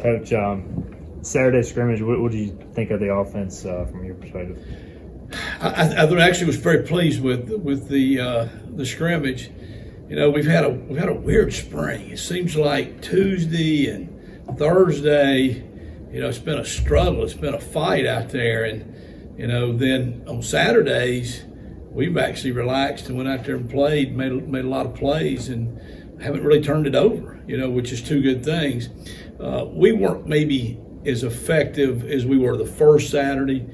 Coach, Saturday scrimmage, what do you think of the offense from your perspective? I actually was very pleased with the scrimmage. You know, we've had a weird spring. It seems like Tuesday and Thursday, you know, it's been a struggle. It's been a fight out there, and you know, then on Saturdays we've actually relaxed and went out there and played, made a lot of plays, and haven't really turned it over. You know, which is two good things. We weren't maybe as effective as we were the first Saturday,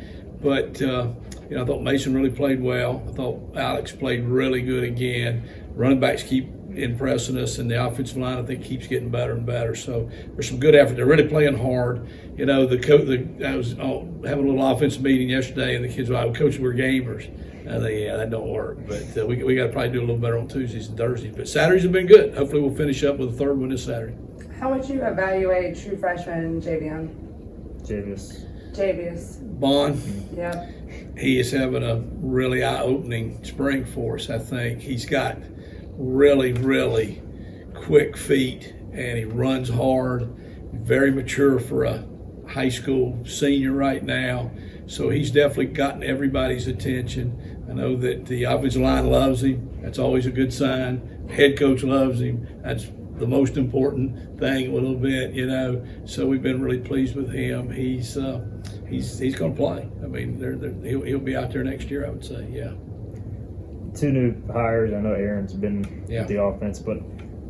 but you know, I thought Mason really played well. I thought Alex played really good again. Running backs keep impressing us, and the offensive line, I think, keeps getting better and better. So there's some good effort. They're really playing hard. You know, I was having a little offensive meeting yesterday, and the kids were like, "Coach, we're gamers." I think, yeah, that don't work. But we got to probably do a little better on Tuesdays and Thursdays. But Saturdays have been good. Hopefully we'll finish up with a third one this Saturday. How would you evaluate true freshman Javius? Bond. Yep. He is having a really eye-opening spring for us, I think. He's got really, really quick feet, and he runs hard, very mature for a high school senior right now. So he's definitely gotten everybody's attention. I know that the offensive line loves him. That's always a good sign. Head coach loves him. That's the most important thing a little bit, you know. So we've been really pleased with him. He's going to play. I mean, he'll be out there next year, I would say, yeah. Two new hires. I know Aaron's been with the offense, but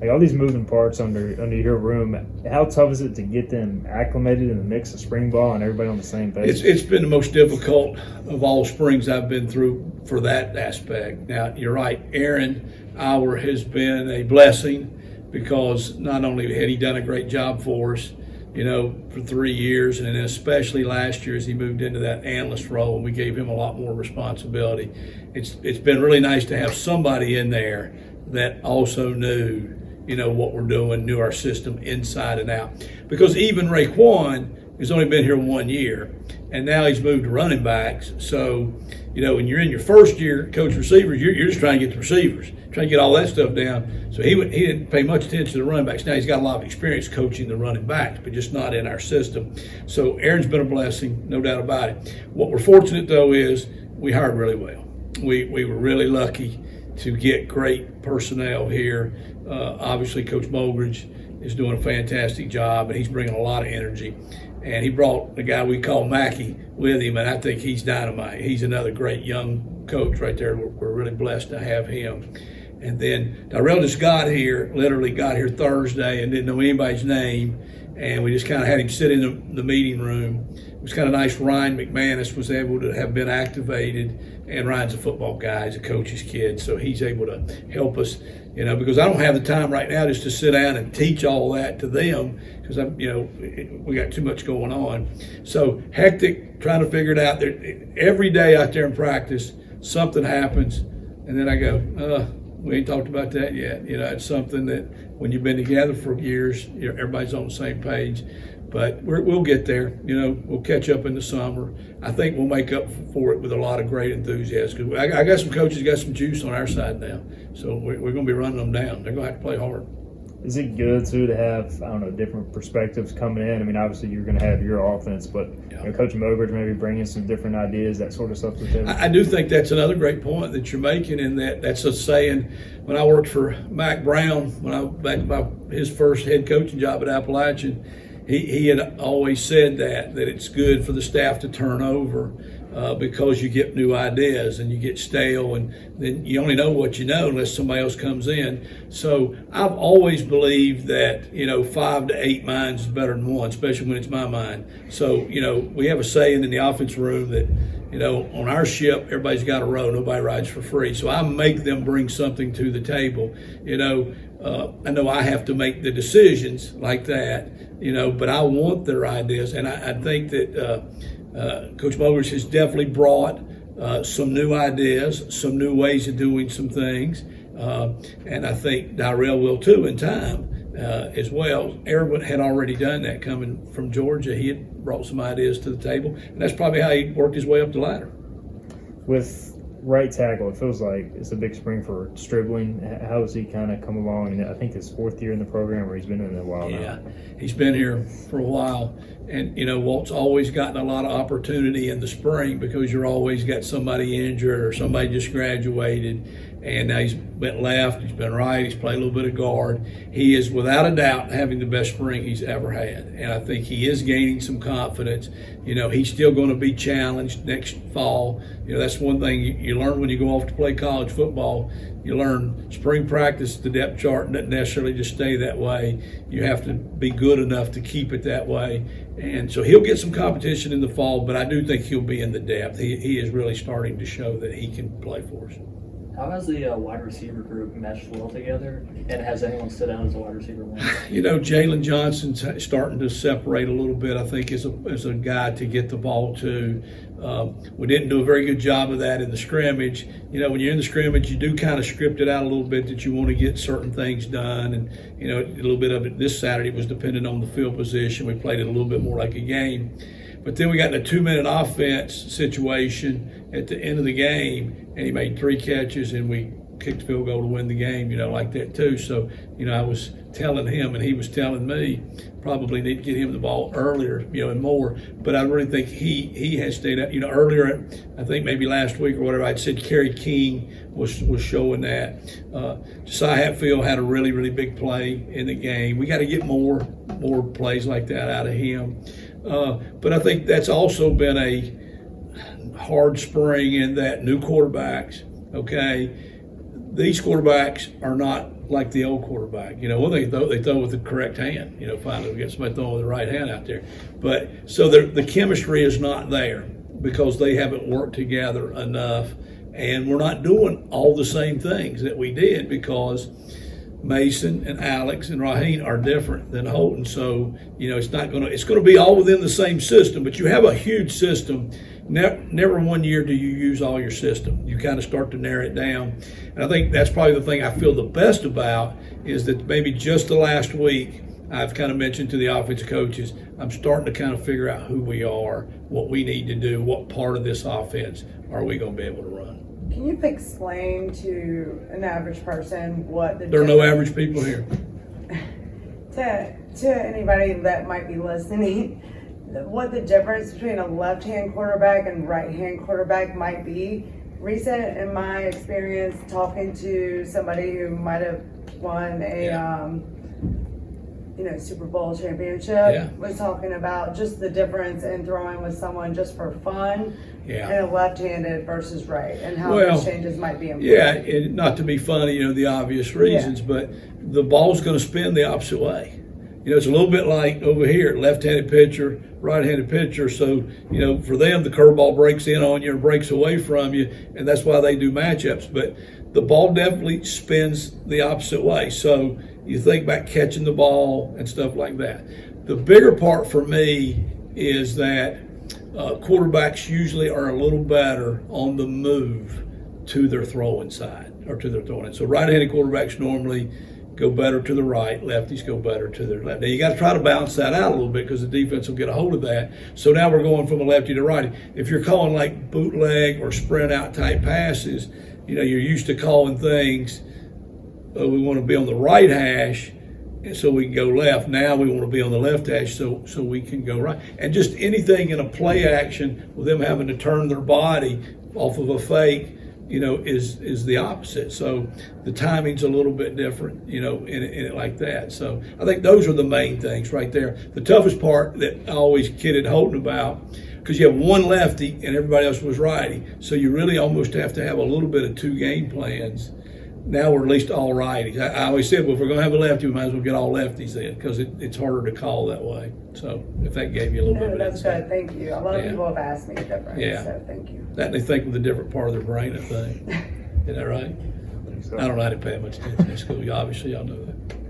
like all these moving parts under your room, how tough is it to get them acclimated in the mix of spring ball and everybody on the same page? It's been the most difficult of all springs I've been through for that aspect. Now, you're right. Aaron Auer has been a blessing because not only had he done a great job for us, you know, for 3 years, and then especially last year as he moved into that analyst role, and we gave him a lot more responsibility. It's been really nice to have somebody in there that also knew, you know, what we're doing, knew our system inside and out. Because even Raekwon has only been here 1 year, and now he's moved to running backs. So, you know, when you're in your first year coach receivers, you're just trying to get the receivers, trying to get all that stuff down. So he didn't pay much attention to the running backs. Now he's got a lot of experience coaching the running backs, but just not in our system. So Aaron's been a blessing, no doubt about it. What we're fortunate, though, is we hired really well. We were really lucky to get great personnel here. Obviously, Coach Mulgridge is doing a fantastic job, and he's bringing a lot of energy. And he brought the guy we call Mackey with him, and I think he's dynamite. He's another great young coach right there. We're really blessed to have him. And then Darrell just literally got here Thursday and didn't know anybody's name. And we just kind of had him sit in the meeting room. It was kind of nice. Ryan McManus was able to have been activated, and Ryan's a football guy. He's a coach's kid, so he's able to help us, you know, because I don't have the time right now just to sit down and teach all that to them because we got too much going on. So hectic, trying to figure it out. Every day out there in practice, something happens, and then I go, we ain't talked about that yet. You know, it's something that when you've been together for years, everybody's on the same page. But we'll get there. You know, we'll catch up in the summer. I think we'll make up for it with a lot of great enthusiasm. Because I got some coaches got some juice on our side now. So we're going to be running them down. They're going to have to play hard. Is it good, too, to have, I don't know, different perspectives coming in? I mean, obviously you're going to have your offense, but you know, Coach Mulgridge maybe bringing some different ideas, that sort of stuff to the table. I do think that's another great point that you're making, in that's a saying. When I worked for Mac Brown, back about his first head coaching job at Appalachian, he had always said that it's good for the staff to turn over because you get new ideas and you get stale, and then you only know what you know unless somebody else comes in. So I've always believed that, you know, 5 to 8 minds is better than one, especially when it's my mind. So, you know, we have a saying in the offense room that, you know, on our ship, everybody's got a row, nobody rides for free. So I make them bring something to the table. You know, I know I have to make the decisions like that, you know, but I want their ideas. And I think that Coach Mulgridge has definitely brought some new ideas, some new ways of doing some things. And I think Darrell will too in time as well. Aaron had already done that coming from Georgia. He had brought some ideas to the table. And that's probably how he worked his way up the ladder. With right tackle, it feels like it's a big spring for Stribling. How has he kind of come along? And I think it's 4th year in the program, or he's been in it a while now. Yeah, he's been here for a while. And, Walt's always gotten a lot of opportunity in the spring because you're always got somebody injured or somebody just graduated. And now he's been left, he's been right, he's played a little bit of guard. He is without a doubt having the best spring he's ever had. And I think he is gaining some confidence. He's still going to be challenged next fall. That's one thing you learn when you go off to play college football. You learn spring practice, the depth chart doesn't necessarily just stay that way. You have to be good enough to keep it that way. And so he'll get some competition in the fall, but I do think he'll be in the depth. He is really starting to show that he can play for us. How has the wide receiver group meshed well together, and has anyone stood out as a wide receiver one? Jalen Johnson's starting to separate a little bit, I think, as a guy to get the ball to. We didn't do a very good job of that in the scrimmage. When you're in the scrimmage, you do kind of script it out a little bit that you want to get certain things done. And, a little bit of it this Saturday was dependent on the field position. We played it a little bit more like a game. But then we got in a 2-minute offense situation at the end of the game, and he made 3 catches, and we kicked the field goal to win the game, like that too. So, I was telling him, and he was telling me, probably need to get him the ball earlier, and more. But I really think he has stayed up. Earlier, I think maybe last week or whatever, I'd said Kerry King was showing that. Josiah Hatfield had a really, really big play in the game. We got to get more plays like that out of him. But I think that's also been a hard spring in that new quarterbacks, okay? These quarterbacks are not like the old quarterback. One thing they throw with the correct hand. Finally we get somebody throwing with the right hand out there. But so the chemistry is not there because they haven't worked together enough, and we're not doing all the same things that we did because Mason and Alex and Raheem are different than Holton. So, it's going to be all within the same system, but you have a huge system. Never one year do you use all your system. You kind of start to narrow it down. And I think that's probably the thing I feel the best about is that maybe just the last week I've kind of mentioned to the offensive coaches, I'm starting to kind of figure out who we are, what we need to do, what part of this offense are we going to be able to run. Can you explain to an average person what there are no average people here. to anybody that might be listening, what the difference between a left-hand quarterback and right-hand quarterback might be? Recent in my experience talking to somebody who might have won a Super Bowl championship was talking about just the difference in throwing with someone just for fun and a left-handed versus right, and how those changes might be important. Yeah, and not to be funny, the obvious reasons, but the ball's going to spin the opposite way. It's a little bit like over here, left-handed pitcher, right-handed pitcher. So, for them, the curveball breaks in on you or breaks away from you, and that's why they do matchups. But the ball definitely spins the opposite way. So you think about catching the ball and stuff like that. The bigger part for me is that quarterbacks usually are a little better on the move to their throwing side or to their throwing. So right-handed quarterbacks normally go better to the right, lefties go better to their left. Now you got to try to balance that out a little bit because the defense will get a hold of that. So now we're going from a lefty to righty. If you're calling like bootleg or sprint out type passes, you're used to calling things, we want to be on the right hash and so we can go left. Now we want to be on the left hash so we can go right. And just anything in a play action with them having to turn their body off of a fake, is the opposite. So the timing's a little bit different, in it like that. So I think those are the main things right there. The toughest part that I always kidded Holton about, because you have one lefty and everybody else was righty, so you really almost have to have a little bit of 2 game plans. Now we're at least all righties. I always said, well, if we're going to have a lefty, we might as well get all lefties then, because it's harder to call that way. So if that gave you a little bit of that's insight. good. Thank you. A lot of people have asked me different. So thank you. That they think with a different part of their brain, I think. Is that right? I think so. I don't know how to pay much attention in school. Obviously, y'all know that.